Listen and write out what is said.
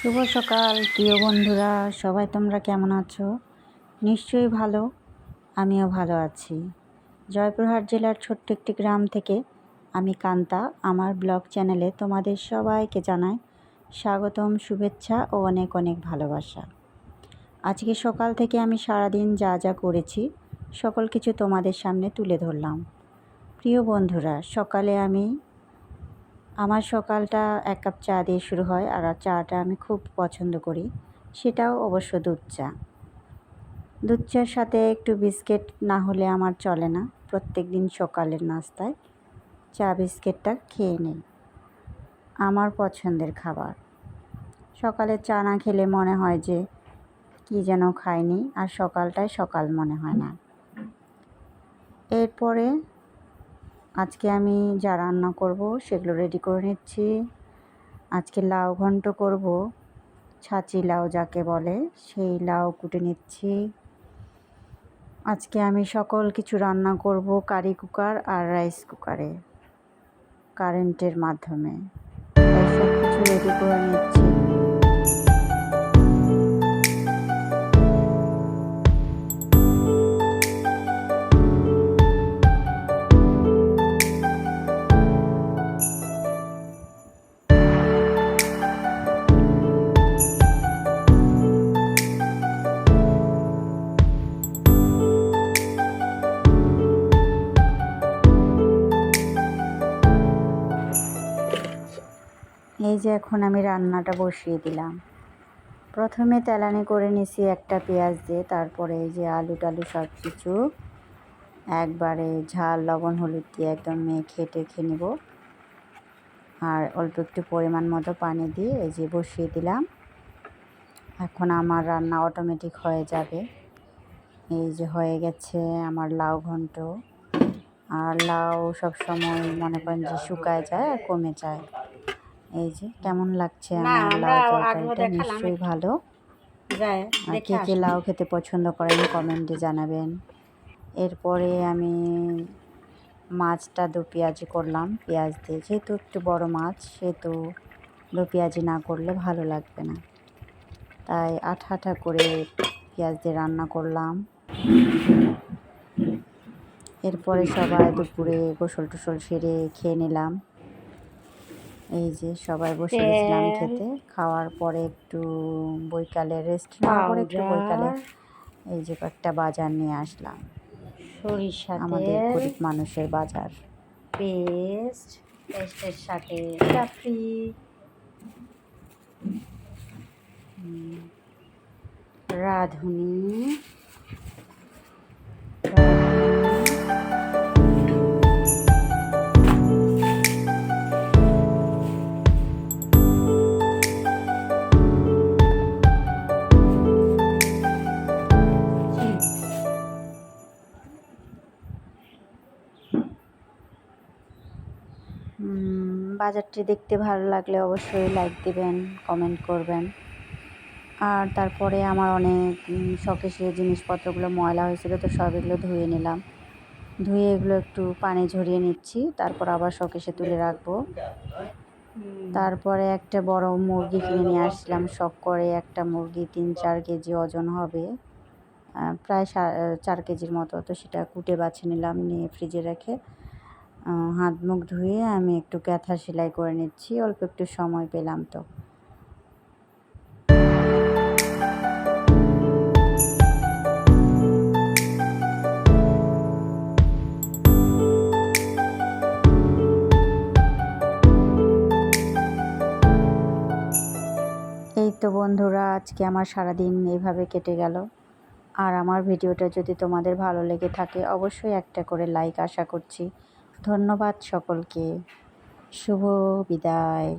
শুভ সকাল প্রিয় বন্ধুরা, সবাই তোমরা কেমন আছো? নিশ্চয়ই ভালো। আমিও ভালো আছি। জয়পুরহাট জেলার ছোট্ট একটি গ্রাম থেকে আমি কান্তা আমার ব্লগ চ্যানেলে তোমাদের সবাইকে জানাই স্বাগতম, শুভেচ্ছা ও অনেক অনেক ভালোবাসা। আজকে সকাল থেকে আমি সারাদিন যা যা করেছি সকল কিছু তোমাদের সামনে তুলে ধরলাম। প্রিয় বন্ধুরা, সকালে আমার সকালটা এক কাপ চা দিয়ে শুরু হয়, আর চাটা আমি খুব পছন্দ করি, সেটাও অবশ্য দুধ চা। দুধ চার সাথে একটু বিস্কিট না হলে আমার চলে না। প্রত্যেক দিন সকালের নাস্তায় চা বিস্কিটটা খেয়ে নেই, আমার পছন্দের খাবার। সকালে চা না খেলে মনে হয় যে কি যেন খাইনি, আর সকালটাই সকাল মনে হয় না। এরপরে আজকে আমি যা রান্না করব সেগুলো রেডি করে নিচ্ছি। আজকে লাউ ঘন্ট করব, ছাঁচি লাউ যাকে বলে, সেই লাউ কুটে নিচ্ছি। আজকে আমি সকল কিছু রান্না করব কারি কুকার আর রাইস কুকারে, কারেন্টের মাধ্যমে। তাই সব কিছু রেডি করে নিচ্ছি। এই যে এখন আমি রান্নাটা বসিয়ে দিলাম। প্রথমে তেলানি করে নিছি একটা পেঁয়াজ দিয়ে, তারপরে এই যে আলু টালু সব কিছু একবারে ঝাল লবণ হলুদ দিয়ে একদম মেখে টেখে নেব। আর অল্প একটু পরিমাণ মতো পানি দিয়ে এই যে বসিয়ে দিলাম। এখন আমার রান্না অটোমেটিক হয়ে যাবে। এই যে হয়ে গেছে আমার লাউ ঘন্ট। আর লাউ সবসময় মনে করেন যে শুকায় যায় আর কমে যায়। এই যে কেমন লাগছে আমার লাউ তরকারিটা, নিশ্চয়ই ভালো। আর কে কে লাউ খেতে পছন্দ করেন কমেন্টে জানাবেন। এরপরে আমি মাছটা দু পেঁয়াজি করলাম পেঁয়াজ দিয়ে, যেহেতু একটু বড় মাছ সেহেতু দু পেঁয়াজি না করলে ভালো লাগবে না, তাই আঠা আঠা করে পেঁয়াজ দিয়ে রান্না করলাম। এরপরে সবাই দুপুরে গোসল টোসল সেরে খেয়ে নিলাম। এই যে সবাই বসে গেছিলাম খেতে। খাওয়ার পরে একটু বৈকালে রেস্ট নেওয়ার পরে একটু বৈকালে এই যে একটা বাজার নিয়ে আসলাম, সরিষা আমাদের গরিব মানুষের বাজার। পেস্টের সাথে চাপড়ি, রাঁধুনি, বাজারটি দেখতে ভালো লাগলে অবশ্যই লাইক দিবেন, কমেন্ট করবেন। আর তারপরে আমার অনেক শখের জিনিসপত্রগুলো ময়লা হয়েছিল, তো সব এগুলো ধুয়ে নিলাম। ধুয়ে এগুলো একটু পানি ঝরিয়ে নিচ্ছি, তারপর আবার শোকেসে তুলে রাখবো। তারপরে একটা বড় মুরগি কিনে নিয়ে আসলাম, শখ করে। একটা মুরগি 3-4 কেজি ওজন হবে, প্রায় 4 কেজির মতো। তো সেটা কুটে বাছে নিলাম, নিয়ে ফ্রিজে রেখে হাত মুখ ধুয়ে আমি একটু কাঁথা সেলাই করে নিচ্ছি, অল্প একটু সময় পেলাম। তো এই তো বন্ধুরা, আজকে আমার সারাদিন এইভাবে কেটে গেল। আর আমার ভিডিওটা যদি তোমাদের ভালো লেগে থাকে অবশ্যই একটা করে লাইক আশা করছি। ধন্যবাদ সকলকে, শুভ বিদায়।